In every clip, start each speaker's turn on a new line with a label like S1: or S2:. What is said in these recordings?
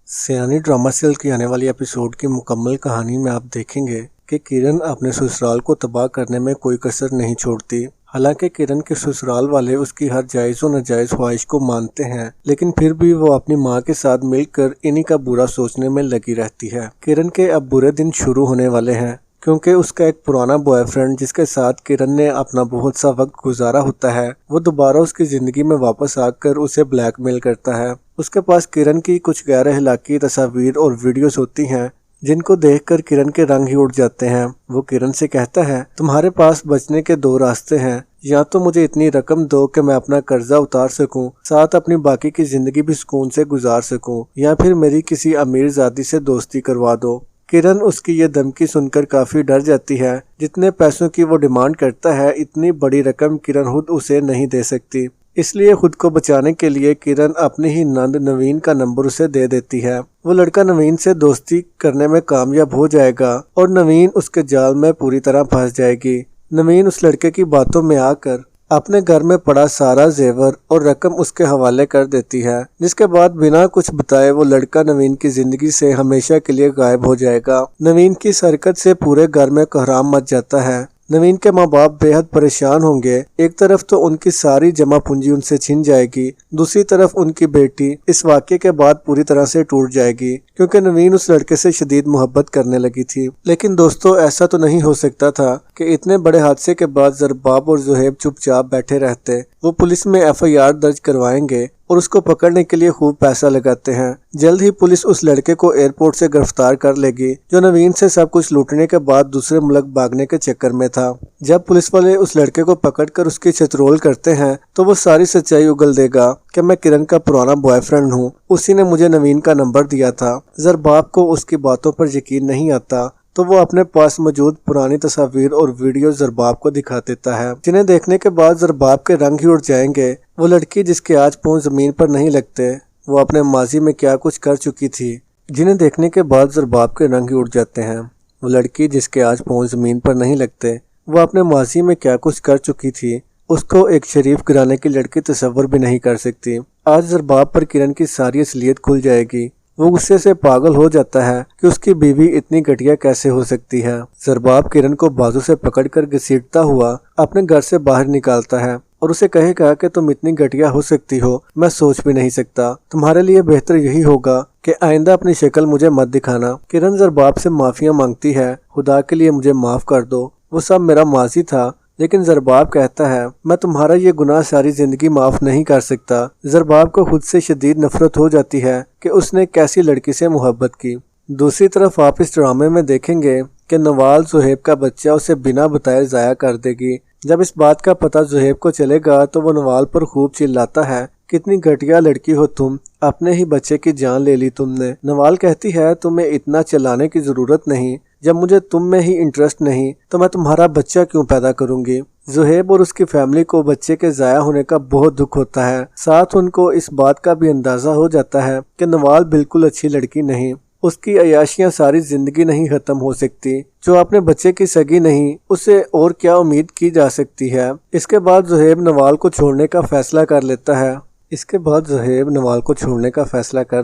S1: सयानी drama serial की आने वाली एपिसोड की मुकम्मल कहानी में आप देखेंगे कि किरण अपने ससुराल को तबाह करने में कोई कसर नहीं छोड़ती। हालांकि किरण के ससुराल वाले उसकी हर जायज़ व नाजायज़ ख्वाहिश को मानते हैं, लेकिन फिर भी वो अपनी मां के साथ मिलकर इन्हीं का बुरा सोचने में लगी रहती है। किरण के अब बुरे दिन शुरू होने वाले हैं, क्योंकि उसका एक पुराना बॉयफ्रेंड जिसके साथ किरण ने अपना बहुत सा वक्त गुजारा होता है, वो दोबारा उसकी जिंदगी में वापस आकर उसे ब्लैकमेल करता है। उसके पास किरण की कुछ गैर अखलाकी तस्वीर और वीडियोस होती हैं, जिनको देखकर किरण के रंग ही उड़ जाते हैं। वो किरण से कहता है, तुम्हारे पास बचने के दो रास्ते हैं, या तो मुझे इतनी रकम दो कि मैं अपना कर्जा उतार सकूं, साथ अपनी बाकी की जिंदगी भी सुकून से गुजार सकूं, या फिर मेरी किसी अमीर जाति से दोस्ती करवा दो। किरण उसकी ये धमकी सुनकर काफी डर जाती है। जितने पैसों की वो डिमांड करता है, इतनी बड़ी रकम किरण खुद उसे नहीं दे सकती। इसलिए खुद को बचाने के लिए किरण अपने ही नंद नवीन का नंबर उसे दे देती है। वो लड़का नवीन से दोस्ती करने में कामयाब हो जाएगा और नवीन उसके जाल में पूरी तरह फंस जाएगी। नवीन उस लड़के की बातों में आकर अपने घर में पड़ा सारा जेवर और रकम उसके हवाले कर देती है, जिसके बाद बिना कुछ बताए वो लड़का नवीन की जिंदगी से हमेशा के लिए गायब हो जाएगा। नवीन की इस हरकत से पूरे घर में कोहराम मच जाता है। नवीन के माँ बाप बेहद परेशान होंगे। एक तरफ तो उनकी सारी जमा पूंजी उनसे छिन जाएगी, दूसरी तरफ उनकी बेटी इस वाक़ये के बाद पूरी तरह से टूट जाएगी, क्योंकि नवीन उस लड़के से शदीद मोहब्बत करने लगी थी। लेकिन दोस्तों, ऐसा तो नहीं हो सकता था कि इतने बड़े हादसे के बाद ज़रबाब और ज़ुहैब चुपचाप बैठे रहते। वो पुलिस में FIR दर्ज करवाएंगे और उसको पकड़ने के लिए खूब पैसा लगाते हैं। जल्द ही पुलिस उस लड़के को एयरपोर्ट से गिरफ्तार कर लेगी, जो नवीन से सब कुछ लूटने के बाद दूसरे मुल्क भागने के चक्कर में था। जब पुलिस वाले उस लड़के को पकड़कर उसकी छतरोल करते हैं, तो वो सारी सच्चाई उगल देगा कि मैं किरण का पुराना बॉयफ्रेंड हूँ, उसी ने मुझे नवीन का नंबर दिया था। ज़रबाब को उसकी बातों पर यकीन नहीं आता, तो वो अपने पास मौजूद पुरानी तस्वीर और वीडियो ज़रबाब को दिखा देता है, जिन्हें देखने के बाद ज़रबाब के रंग ही उड़ जाएंगे। वो लड़की जिसके आज पांव जमीन पर नहीं लगते, वो अपने माजी में क्या कुछ कर चुकी थी, जिन्हें देखने के बाद ज़रबाब के रंग ही उड़ जाते हैं। वो लड़की जिसके आज पांव जमीन पर नहीं लगते, वो अपने माजी में क्या कुछ कर चुकी थी, उसको एक शरीफ घराने की लड़की तस्वर भी नहीं कर सकती। आज ज़रबाब पर किरण की सारी असलियत खुल जाएगी। वो गुस्से से पागल हो जाता है कि उसकी बीवी इतनी घटिया कैसे हो सकती है। ज़रबाब किरण को बाजू से पकड़कर घसीटता हुआ अपने घर से बाहर निकालता है और उसे कहेगा कि तुम इतनी घटिया हो सकती हो, मैं सोच भी नहीं सकता। तुम्हारे लिए बेहतर यही होगा कि आइंदा अपनी शक्ल मुझे मत दिखाना। किरण ज़रबाब से माफिया मांगती है, खुदा के लिए मुझे माफ कर दो, वो सब मेरा माजी था। लेकिन ज़रबाब कहता है, मैं तुम्हारा ये गुनाह सारी जिंदगी माफ नहीं कर सकता। ज़रबाब को खुद से शदीद नफरत हो जाती है कि उसने कैसी लड़की से मोहब्बत की। दूसरी तरफ आप इस ड्रामे में देखेंगे कि नवाल ज़ुहैब का बच्चा उसे बिना बताए ज़ाया कर देगी। जब इस बात का पता ज़ुहैब को चलेगा, तो वो नवाल पर खूब चिल्लाता है, कितनी घटिया लड़की हो तुम, अपने ही बच्चे की जान ले ली तुमने। नवाल कहती है, तुम्हें इतना चिल्लाने की जरूरत नहीं, जब मुझे तुम में ही इंटरेस्ट नहीं तो मैं तुम्हारा बच्चा क्यों पैदा करूंगी। ज़ुहैब और उसकी फैमिली को बच्चे के ज़ाया होने का बहुत दुख होता है। साथ उनको इस बात का भी अंदाजा हो जाता है कि नवाल बिल्कुल अच्छी लड़की नहीं, उसकी अयाशियां सारी जिंदगी नहीं खत्म हो सकती। जो अपने बच्चे की सगी नहीं, उसे और क्या उम्मीद की जा सकती है। इसके बाद ज़ुहैब नवाल को छोड़ने का फैसला कर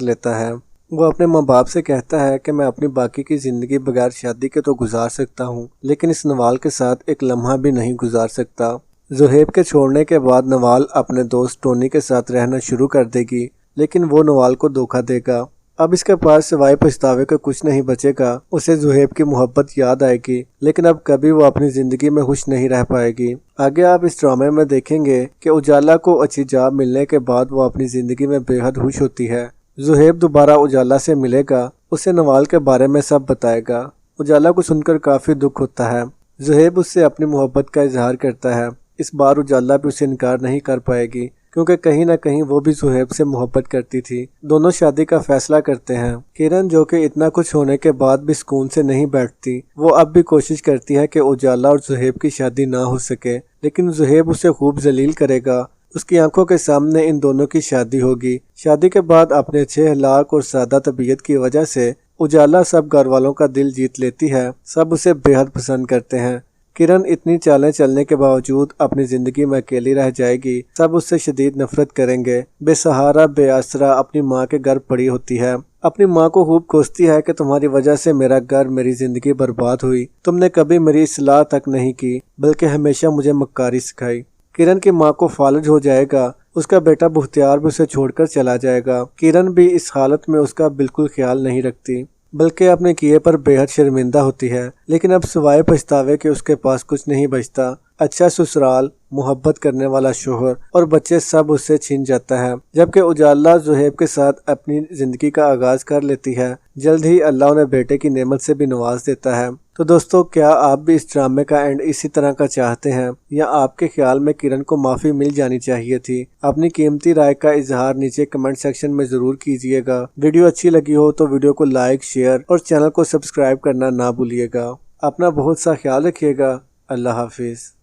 S1: लेता है। वो अपने माँ बाप से कहता है कि मैं अपनी बाकी की ज़िंदगी बगैर शादी के तो गुजार सकता हूँ, लेकिन इस नवाल के साथ एक लम्हा भी नहीं गुजार सकता। ज़ुहैब के छोड़ने के बाद नवाल अपने दोस्त टोनी के साथ रहना शुरू कर देगी, लेकिन वो नवाल को धोखा देगा। अब इसके पास सिवाय पछतावे का कुछ नहीं बचेगा। उसे ज़ुहैब की मोहब्बत याद आएगी, लेकिन अब कभी वो अपनी ज़िंदगी में खुश नहीं रह पाएगी। आगे आप इस ड्रामे में देखेंगे कि उजाला को अच्छी जॉब मिलने के बाद वो अपनी ज़िंदगी में बेहद खुश होती है। ज़ुहैब दोबारा उजाला से मिलेगा, उसे नवाल के बारे में सब बताएगा। उजाला को सुनकर काफ़ी दुख होता है। ज़ुहैब उससे अपनी मोहब्बत का इजहार करता है। इस बार उजाला भी उसे इनकार नहीं कर पाएगी, क्योंकि कहीं ना कहीं वो भी ज़ुहैब से मोहब्बत करती थी। दोनों शादी का फैसला करते हैं। किरण, जो कि इतना कुछ होने के बाद भी सुकून से नहीं बैठती, वो अब भी कोशिश करती है कि उजाला और ज़ुहैब की शादी ना हो सके, लेकिन ज़ुहैब उसे खूब जलील करेगा। उसकी आंखों के सामने इन दोनों की शादी होगी। शादी के बाद अपने अच्छे अखलाक और सादा तबीयत की वजह से उजाला सब घर वालों का दिल जीत लेती है। सब उसे बेहद पसंद करते हैं। किरण इतनी चालें चलने के बावजूद अपनी जिंदगी में अकेली रह जाएगी। सब उससे शदीद नफरत करेंगे। बेसहारा बेआसरा अपनी माँ के घर पड़ी होती है। اپنی ماں کو خوب کوستی ہے کہ تمہاری وجہ سے میرا گھر، میری زندگی برباد ہوئی، تم نے کبھی میری اصلاح تک نہیں کی بلکہ ہمیشہ مجھے مکاری سکھائی۔ کرن کی ماں کو فالج ہو جائے گا، اس کا بیٹا بختیار بھی اسے چھوڑ کر چلا جائے گا۔ کرن بھی اس حالت میں اس کا بالکل خیال نہیں رکھتی بلکہ اپنے کیے پر بے حد شرمندہ ہوتی ہے، لیکن اب سوائے پچھتاوے کہ اس کے پاس کچھ نہیں بچتا۔ اچھا سسرال، محبت کرنے والا شوہر اور بچے سب اس سے چھن جاتا ہے، جبکہ اجالا زہیب کے ساتھ اپنی زندگی کا آغاز کر لیتی ہے۔ جلد ہی اللہ انہیں بیٹے کی نعمت سے بھی نواز دیتا ہے۔ تو دوستو، کیا آپ بھی اس ڈرامے کا اینڈ اسی طرح کا چاہتے ہیں، یا آپ کے خیال میں کرن کو معافی مل جانی چاہیے تھی؟ اپنی قیمتی رائے کا اظہار نیچے کمنٹ سیکشن میں ضرور کیجیے گا۔ ویڈیو اچھی لگی ہو تو ویڈیو کو لائک، شیئر اور چینل کو سبسکرائب کرنا نہ بھولیے گا۔ اپنا بہت سا خیال رکھیے گا۔ اللہ حافظ۔